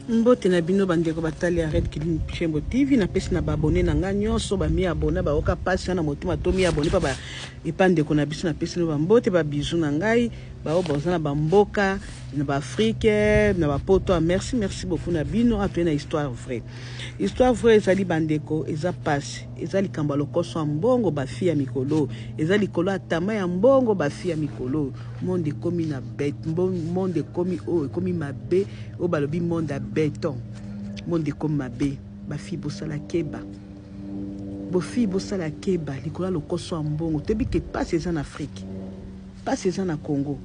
Mbote na bino bandeko batali arrête Kilin Chembo TV na pesi na babone na nga nyonso ba mi abona ba oka pasi na motima to mi abone pa ba epande ko na biso na pesi no ba mbote ba bizu na ngai ba oboza na ba mboka na ba Afrique na ba poto. Merci beaucoup na bino atwe na histoire vraie ezali bandeko eza pasi ezali kamba lokoso mbongo ba fia mikolo ezali kolo atama ya mbongo ba fia mikolo monde komi na bête monde komi komi mabe o balobi monde a béton monde komi mabe ba fi bosala keba bo fi bosala keba likola lokoso mbongo tebi ke pasi eza na Afrique pasi eza na Congo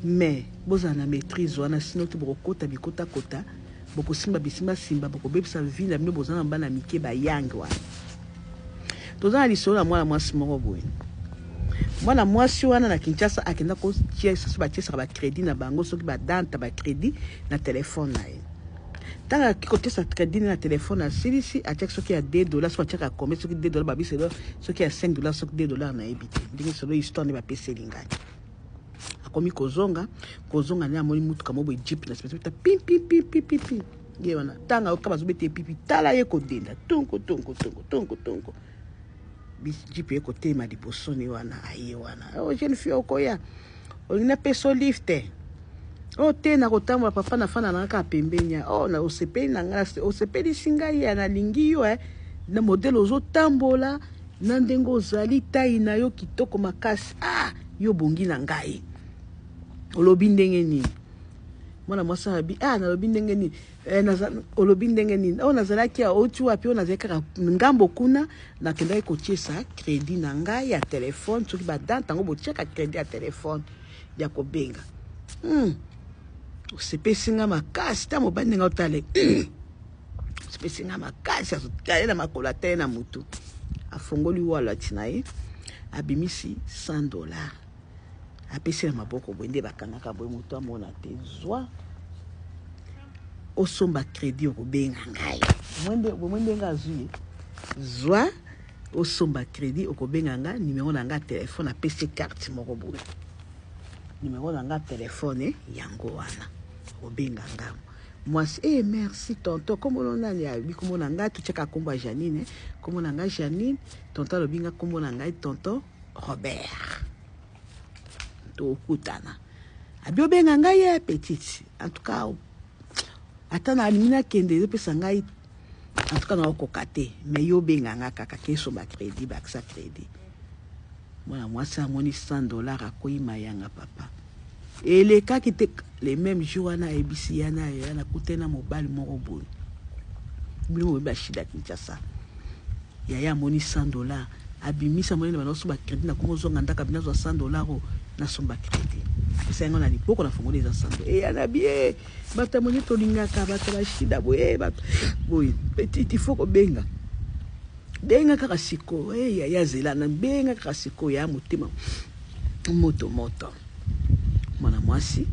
mais boza na maîtrise wana sino te bokota bikota kota boko simba bisimba simba boko bebisa vie na bino bozana bana mike ba yangwa tozana lisolo na mwana mwasi moko boye mwana mwasi wana na Kinshasa akenda ko tiesa so ba tiesa ba crédit na bango soki ba danta ba crédit na téléphone na ye tanga kikote sa crédit na téléphone na silisi atia soki ya $2 so atia combien soki $2 ba biselo soki ya $5 soki $2 na ebité ndingi solo histoire ne ba pese lingani akomi kozonga na amoni mutuka mobo jeep na spécialité pim ye wana tanga okaba zobete pipi tala ye kodenda tonko bis jeep ye kote ma liposoni wana aye wana o jeune fille okoya olina peso lifte o te na kotambola papa na fana na ka pembenya o na osepeli na ngala osepeli singa ya na lingi yo na modèle ozotambola na ndengo ozali tai na yo kitoko makasi yo bongi na ngai olobi ndenge nini mwana mwasa bi na lobi ndenge nini olobi ndenge nini o nazalaki ya otu wapi o nazalaka ngambo kuna na kenda ko tiesa crédit na ngai ya téléphone soki ba danta ngo botiaka crédit ya téléphone ya kobenga osepesinga makasi ta mobali nga otale osepesinga makasi azotale na makolo atale na mutu afongoli wala tinaye abimisi $100 apesi na maboko bwende bakangaka boye mutu amona te zwa osomba crédit okobenga ngai mwende nga azwi zwa osomba crédit okobenga nga numéro na nga téléphone apesi carte moko boye numéro na nga téléphone yango wana obenga nga mwasi merci tonton komona nani ya bikomona nga tucheka komba Janine komona nga Janine tonton lobinga komona ngai tonton Robert to kutana abiobenga ngai ya petite en tout cas atana alimina kende pesa ngai en tout cas na okokate mais yo benga nga kaka keso ba crédit ba sa crédit mwana mwasi amoni $100 akoyi mayanga papa et les cas qui étaient les mêmes jours na ebisi yana kutena mobile moko boy bilo ba shida Kinshasa ya moni $100 abimisa moni na so ba crédit na komo zonga ndaka binazo $100 na somba crédit c'est ngona ni poko na fongoli za $100 yana bien bata moni to lingaka bata ba shida boy bata boy petit il faut ko benga kaka siko ya zela na benga kaka siko ya mutima moto mwana mwasi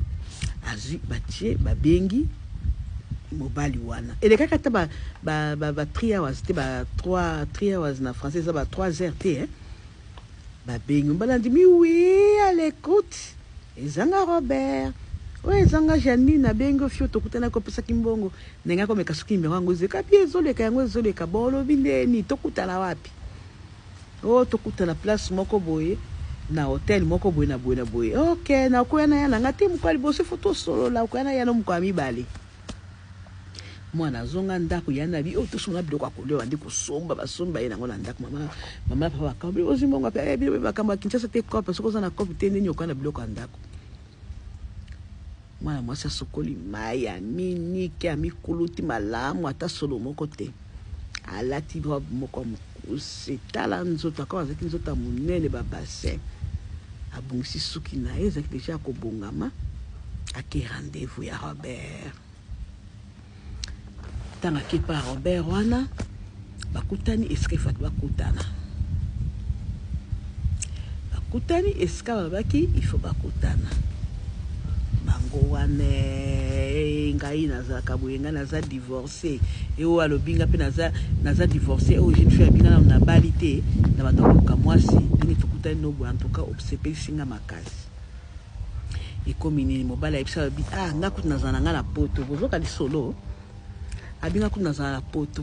azwi batie babengi mobali wana ele kaka ta ba 3 hours te ba 3 hours na français ça ba 3 heures te babengi mbalandi mi oui à l'écoute ezanga Robert ezanga Janine na bengo fio tokutana ko pesa kimbongo nenga ko meka suki mbongo ngo zeka pie zoleka yango zoleka bolo bindeni tokutana wapi tokutana place moko boye na hotel moko boye na boye okay na ko yana ngati mukali bosi photo solo la ko yana mukwa mibale mwana zonga ndako yana bi tosona biloko akolewa ndi kusomba basomba yena ngona ndako mama papa ka bi ozimbonga pe bi bakamba Kinshasa te ko parce que za na ko te ndeni okana biloko ndako mwana mwasi sokoli maya minike amikuluti malamu ata solo moko te alati robe moko setala nzoto akawa zaki nzoto munene ba bassin abungisi suki na ezaki deja ko bongama ake rendez-vous ya Robert tanga kipa Robert wana bakutani eskrifat bakutana eska babaki il faut bakutana bango wane ngai nazaka boyenga naza divorcé o alobinga pe naza divorcé o jeune fille abinga na balité na bato ka mwasi ndenge tukutani no bo en tout cas obsepé singa makasi e komini mobala ebisa bi ngakuti nazana nga na poto bozoka lisolo abinga kuna za poto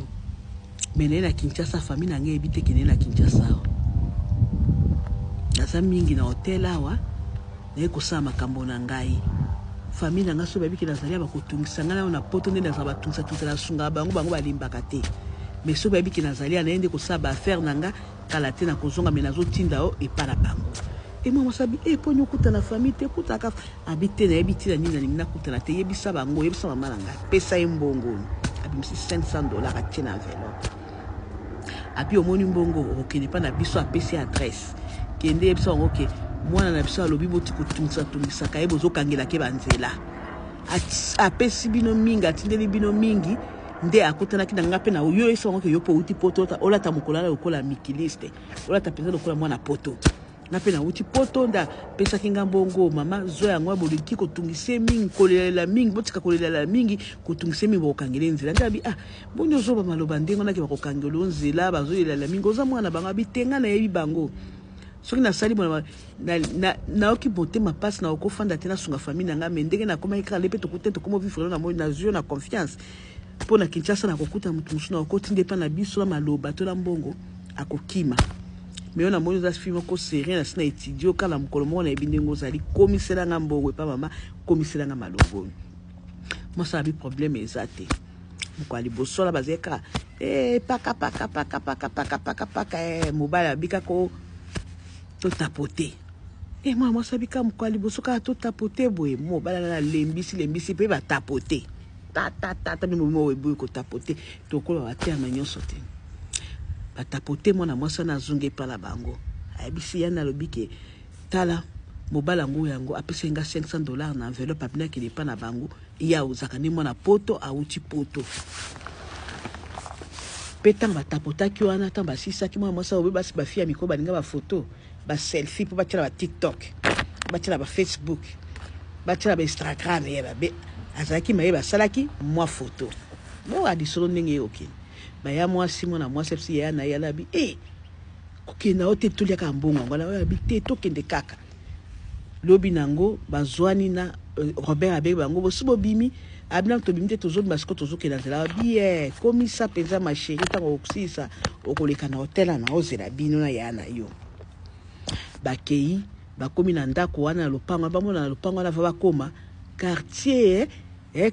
mene na Kinshasa famille na nge ebite kene na Kinshasa naza mingi na hotel awa na ekosala makambo na ngai famille na nga so babiki nazalia bakotungisa nga na poto nde naza batungisa na sunga bango balimbaka te mais so babiki nazalia na ende kosala ba affaire na nga kala te na kozonga me nazotinda o epana bango et moi sabi po nyokuta na famille te kutaka habite na ebiti na nini na kuta te yebisa bango yebisa mama na nga pesa mbongo abimisi $500 atie na enveloppe api omoni mbongo okende pa na biso apesi adresse kende yebisa bango ke mwana na biso alobi boti kotungisa kaye bozokangela ke banzela apesi bino mingi atindeli bino mingi nde akotanaki na nga pe na oyo esa bango ke yo po uti poto olata mokola na lokola mikiliste olata penza lokola mwana poto na pe na uti poto nda pesa kinga mbongo mama zo yango boliki kotungise mingi kolela mingi botika kolela mingi kotungise mingi bokangela nzela ndabi bonyo zo ba maloba ndengo na ke bakokangela nzela bazolela mingi oza mwana bango bitenga na yebi bango soki na sali bona na oki bote ma passe na okofanda tena sunga famille nga me ndenge na koma ikra lepe to kutete komo vivre na mo na zio na confiance pona Kinshasa na kokuta mutu musu na okoti ndepa na biso na maloba to la mbongo akokima mais on a moyo za film ko serien na sina étudier kala mukolo mo na ebindengo zali komisela nga mbongo pa mama komisela nga malobo moi ça a bi problème ezate mukwali bosola bazeka paka mobile abika ko to tapoter et moi ça bika mukwali bosoka to tapoter boye mobile na lembisi pe ba tapoter ta mi mo webu ko tapoter to ko ba terme nyonso te tapoter mwana mwasa na zunge pa la bango ayebisi yana lobike tala mobala ngo yango apesi nga $500 na enveloppe apina ki lepa na bango ya uzaka ni mwana poto auti poto petanga tapotaki wana tamba sisaki mwana mwasa obe basi ba fia miko baninga ba photo ba selfie po batela ba TikTok batela ba Facebook batela ba Instagram yeba be azaki mayeba salaki mwa photo mo adisolo ndenge okay baya mwasi mwana mwasi fsi ya na yala bi kokenda ote tulia ka mbongo ngala oya bi te tokende kaka lobi nango bazwani na Robert abe bango bosubo bimi abina to bimite tozo basiko tozo kenda zela bi komisa penza ma chérie tango okusisa okoleka na hotel na ozela bino na yana yo bakei bakomi na ndako wana lopango bamona na lopango na va bakoma quartier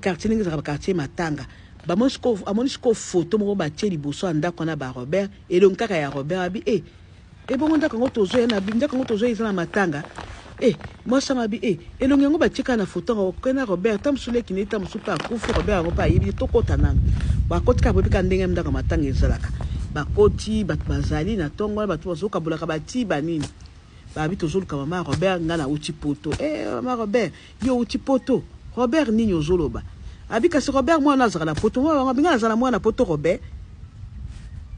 quartier ningi za quartier Matanga amonisiko photo moko batie liboso andako na ba Robert elongi kaka ya Robert abi bongo ndako ngo tozo na ndako ngo tozo izana Matanga moi ça m'a bi elongi ngo batie kana photo ngo na Robert tamsule kineta musupa akufu Robert ngo pa yebi tokota nana bakoti ka bobi ka ndenge ndako Matanga ezalaka bakoti bazali na tongo batu bazoka bolaka bati banini babi tozoluka mama Robert ngana uti poto mama Robert yo uti poto Robert nini ozoloba abika si Robert mwana azala na poto mwana binga azala mwana poto Robert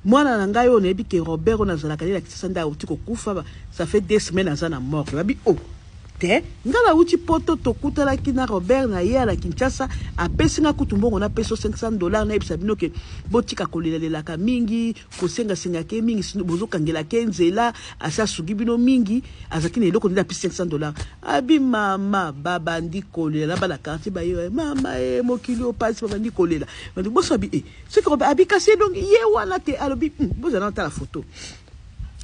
mwana na ngai on ebike Robert on azala kali la kitasa nda uti kokufa ça fait 2 semaines azana mort babi te ngala uti poto tokuta la kina Robert na ye ala Kinshasa apesi nga kutumbongo na peso $500 na ebisa bino ke botika kolelela ka mingi kosenga senga ke mingi sino bozoka ngela ke nzela asa sugi bino mingi azaki na eloko nda pesi $500 abi mama baba ndi kolela bala quartier ba yo mama mokili o passe baba ndi kolela ndi boso abi ce que abi kasi donc ye wana te alobi boza na ta la photo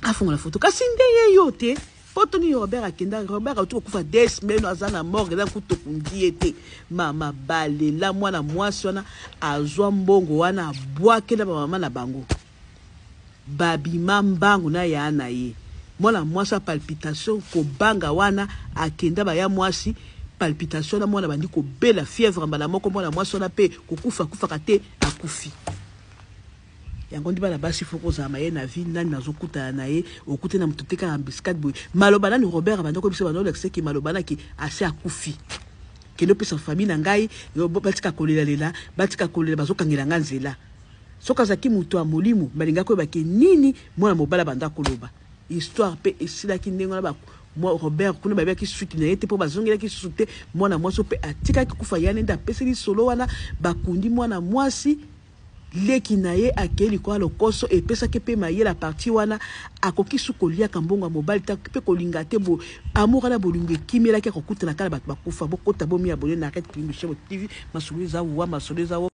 afunga la photo kasi ndeye yo te poto ni Robert akenda Robert atuko kufa 2 semaines azana morgue la kutokundi ete mama bale la mwana mwasi wana azwa mbongo wana bwakela ba mama na bango babi mambangu na yana ye mwana mwasi palpitation ko banga wana akenda ba ya mwasi palpitation na mwana bandi ko bela fièvre mbala moko mwana mwasi wana pe kokufa kate akufi yango ndi bana basi foko za maye na vie nani nazokuta na ye okute na mututeka na biscuit boy maloba na Robert bandako biso bano lekse ki maloba na ki ase akufi kendo pesa famille na ngai yo batika kolela batika kolela bazokangela nganzela soka zaki mutu a molimu balinga ko bake nini mwana mobala bandako loba histoire pe esila ki ndengo na ba moi Robert kuna babia ki suite na ete po bazongela ki sute mwana mwasi pe atika ki kufa yana nda peseli solo wana bakundi mwana mwasi leki na ye akeli kwa lokoso epesa ke pe maye la partie wana akoki sukolia kambonga mobile ta pe kolinga te bo amour na bolingo kimela ke kokuta na kala bakufa bokota bomi abonné na Red Clip TV masuluza wa masuluza